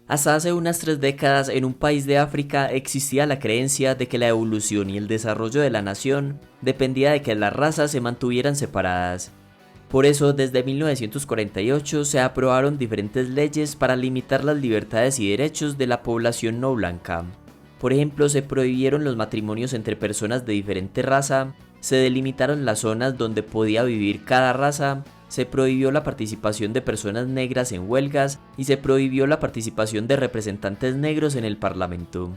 Hasta hace unas 3 décadas en un país de África existía la creencia de que la evolución y el desarrollo de la nación dependía de que las razas se mantuvieran separadas. Por eso, desde 1948 se aprobaron diferentes leyes para limitar las libertades y derechos de la población no blanca. Por ejemplo, se prohibieron los matrimonios entre personas de diferente raza, se delimitaron las zonas donde podía vivir cada raza, se prohibió la participación de personas negras en huelgas y se prohibió la participación de representantes negros en el Parlamento.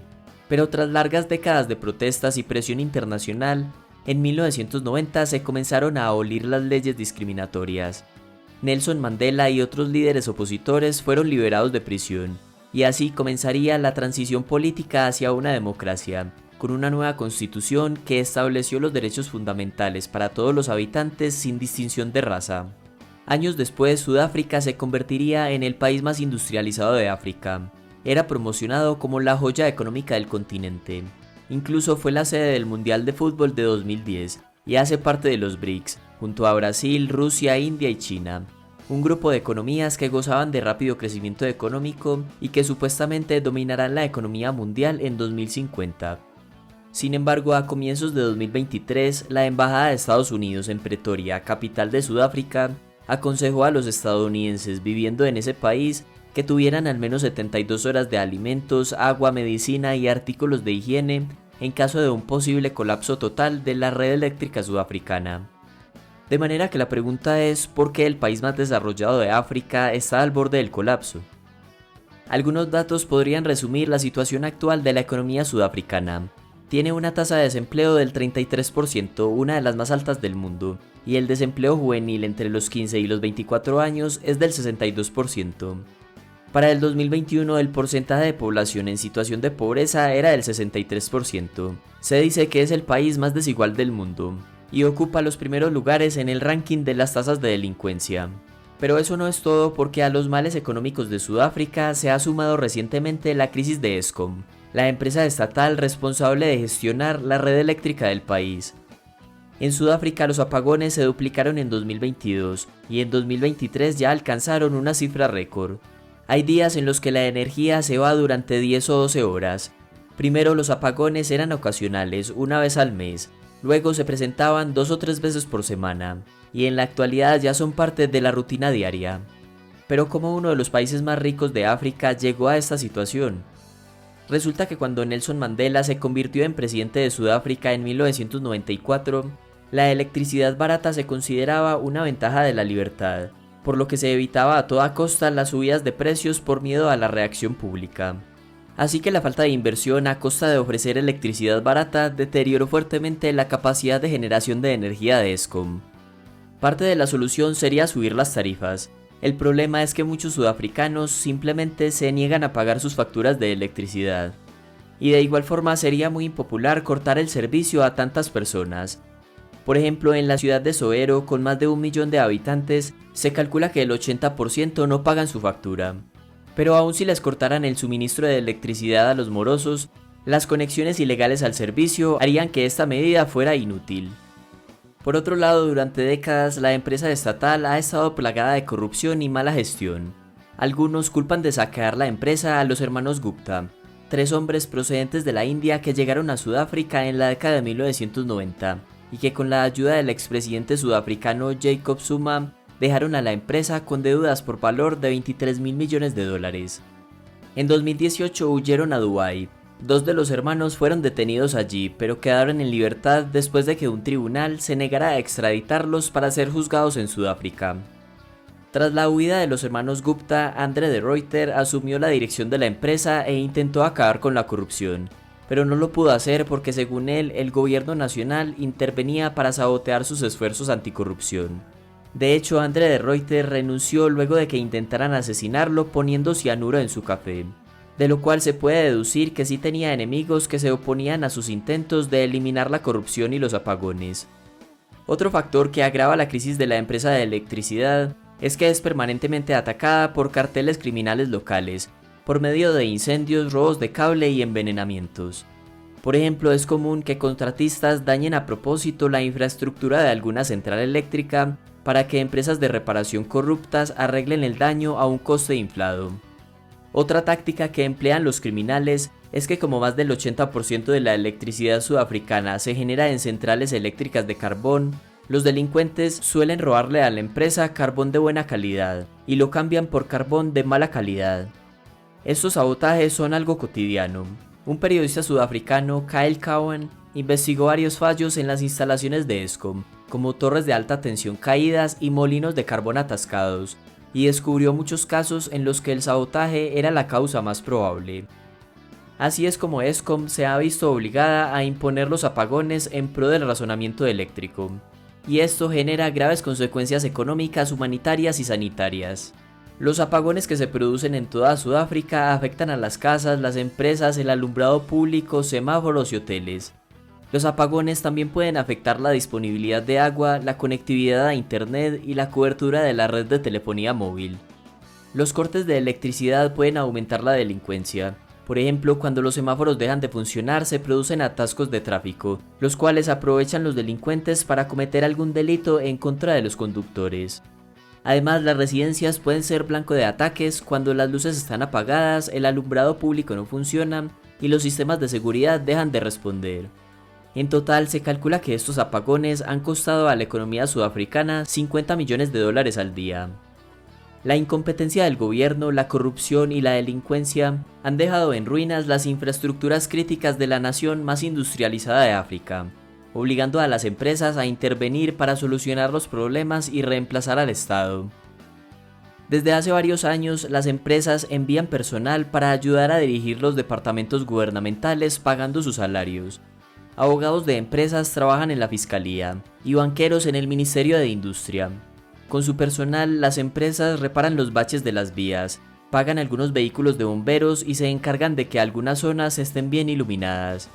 Pero tras largas décadas de protestas y presión internacional, en 1990 se comenzaron a abolir las leyes discriminatorias. Nelson Mandela y otros líderes opositores fueron liberados de prisión, y así comenzaría la transición política hacia una democracia, con una nueva constitución que estableció los derechos fundamentales para todos los habitantes sin distinción de raza. Años después, Sudáfrica se convertiría en el país más industrializado de África. Era promocionado como la joya económica del continente. Incluso fue la sede del Mundial de Fútbol de 2010 y hace parte de los BRICS, junto a Brasil, Rusia, India y China. Un grupo de economías que gozaban de rápido crecimiento económico y que supuestamente dominarán la economía mundial en 2050. Sin embargo, a comienzos de 2023, la Embajada de Estados Unidos en Pretoria, capital de Sudáfrica, aconsejó a los estadounidenses viviendo en ese país que tuvieran al menos 72 horas de alimentos, agua, medicina y artículos de higiene en caso de un posible colapso total de la red eléctrica sudafricana. De manera que la pregunta es ¿por qué el país más desarrollado de África está al borde del colapso? Algunos datos podrían resumir la situación actual de la economía sudafricana. Tiene una tasa de desempleo del 33%, una de las más altas del mundo, y el desempleo juvenil entre los 15 y los 24 años es del 62%. Para el 2021 el porcentaje de población en situación de pobreza era del 63%. Se dice que es el país más desigual del mundo, y ocupa los primeros lugares en el ranking de las tasas de delincuencia. Pero eso no es todo, porque a los males económicos de Sudáfrica se ha sumado recientemente la crisis de Eskom, la empresa estatal responsable de gestionar la red eléctrica del país. En Sudáfrica los apagones se duplicaron en 2022 y en 2023 ya alcanzaron una cifra récord. Hay días en los que la energía se va durante 10 o 12 horas. Primero los apagones eran ocasionales, una vez al mes, luego se presentaban 2 o 3 veces por semana, y en la actualidad ya son parte de la rutina diaria. Pero ¿cómo uno de los países más ricos de África llegó a esta situación? Resulta que cuando Nelson Mandela se convirtió en presidente de Sudáfrica en 1994, la electricidad barata se consideraba una ventaja de la libertad, por lo que se evitaba a toda costa las subidas de precios por miedo a la reacción pública. Así que la falta de inversión a costa de ofrecer electricidad barata deterioró fuertemente la capacidad de generación de energía de Eskom. Parte de la solución sería subir las tarifas. El problema es que muchos sudafricanos simplemente se niegan a pagar sus facturas de electricidad. Y de igual forma sería muy impopular cortar el servicio a tantas personas. Por ejemplo, en la ciudad de Soweto, con más de 1 millón de habitantes, se calcula que el 80% no pagan su factura. Pero aun si les cortaran el suministro de electricidad a los morosos, las conexiones ilegales al servicio harían que esta medida fuera inútil. Por otro lado, durante décadas la empresa estatal ha estado plagada de corrupción y mala gestión. Algunos culpan de saquear la empresa a los hermanos Gupta, 3 hombres procedentes de la India que llegaron a Sudáfrica en la década de 1990 y que con la ayuda del expresidente sudafricano Jacob Zuma dejaron a la empresa con deudas por valor de 23.000 millones de dólares. En 2018 huyeron a Dubái. 2 de los hermanos fueron detenidos allí, pero quedaron en libertad después de que un tribunal se negara a extraditarlos para ser juzgados en Sudáfrica. Tras la huida de los hermanos Gupta, Andre de Ruyter asumió la dirección de la empresa e intentó acabar con la corrupción, pero no lo pudo hacer porque según él, el gobierno nacional intervenía para sabotear sus esfuerzos anticorrupción. De hecho, Andre de Ruyter renunció luego de que intentaran asesinarlo poniendo cianuro en su café, de lo cual se puede deducir que sí tenía enemigos que se oponían a sus intentos de eliminar la corrupción y los apagones. Otro factor que agrava la crisis de la empresa de electricidad es que es permanentemente atacada por carteles criminales locales, por medio de incendios, robos de cable y envenenamientos. Por ejemplo, es común que contratistas dañen a propósito la infraestructura de alguna central eléctrica para que empresas de reparación corruptas arreglen el daño a un coste inflado. Otra táctica que emplean los criminales es que como más del 80% de la electricidad sudafricana se genera en centrales eléctricas de carbón, los delincuentes suelen robarle a la empresa carbón de buena calidad y lo cambian por carbón de mala calidad. Estos sabotajes son algo cotidiano. Un periodista sudafricano, Kyle Cowan, investigó varios fallos en las instalaciones de Eskom, como torres de alta tensión caídas y molinos de carbón atascados, y descubrió muchos casos en los que el sabotaje era la causa más probable. Así es como Eskom se ha visto obligada a imponer los apagones en pro del razonamiento eléctrico, y esto genera graves consecuencias económicas, humanitarias y sanitarias. Los apagones que se producen en toda Sudáfrica afectan a las casas, las empresas, el alumbrado público, semáforos y hoteles. Los apagones también pueden afectar la disponibilidad de agua, la conectividad a internet y la cobertura de la red de telefonía móvil. Los cortes de electricidad pueden aumentar la delincuencia. Por ejemplo, cuando los semáforos dejan de funcionar se producen atascos de tráfico, los cuales aprovechan los delincuentes para cometer algún delito en contra de los conductores. Además, las residencias pueden ser blanco de ataques cuando las luces están apagadas, el alumbrado público no funciona y los sistemas de seguridad dejan de responder. En total, se calcula que estos apagones han costado a la economía sudafricana $50 millones al día. La incompetencia del gobierno, la corrupción y la delincuencia han dejado en ruinas las infraestructuras críticas de la nación más industrializada de África, obligando a las empresas a intervenir para solucionar los problemas y reemplazar al Estado. Desde hace varios años, las empresas envían personal para ayudar a dirigir los departamentos gubernamentales pagando sus salarios. Abogados de empresas trabajan en la fiscalía y banqueros en el Ministerio de Industria. Con su personal, las empresas reparan los baches de las vías, pagan algunos vehículos de bomberos y se encargan de que algunas zonas estén bien iluminadas.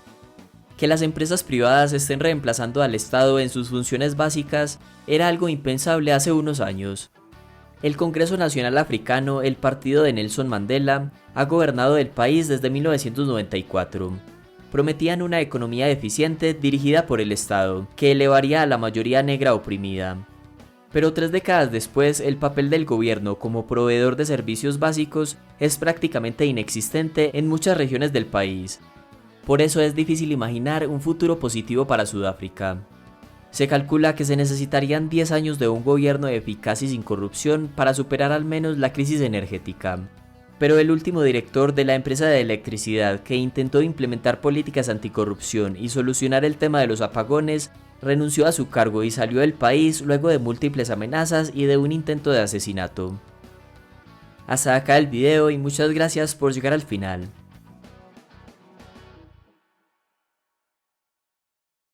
Que las empresas privadas estén reemplazando al Estado en sus funciones básicas era algo impensable hace unos años. El Congreso Nacional Africano, el partido de Nelson Mandela, ha gobernado el país desde 1994. Prometían una economía eficiente dirigida por el Estado, que elevaría a la mayoría negra oprimida. Pero 3 décadas después, el papel del gobierno como proveedor de servicios básicos es prácticamente inexistente en muchas regiones del país. Por eso es difícil imaginar un futuro positivo para Sudáfrica. Se calcula que se necesitarían 10 años de un gobierno eficaz y sin corrupción para superar al menos la crisis energética. Pero el último director de la empresa de electricidad que intentó implementar políticas anticorrupción y solucionar el tema de los apagones, renunció a su cargo y salió del país luego de múltiples amenazas y de un intento de asesinato. Hasta acá el video y muchas gracias por llegar al final.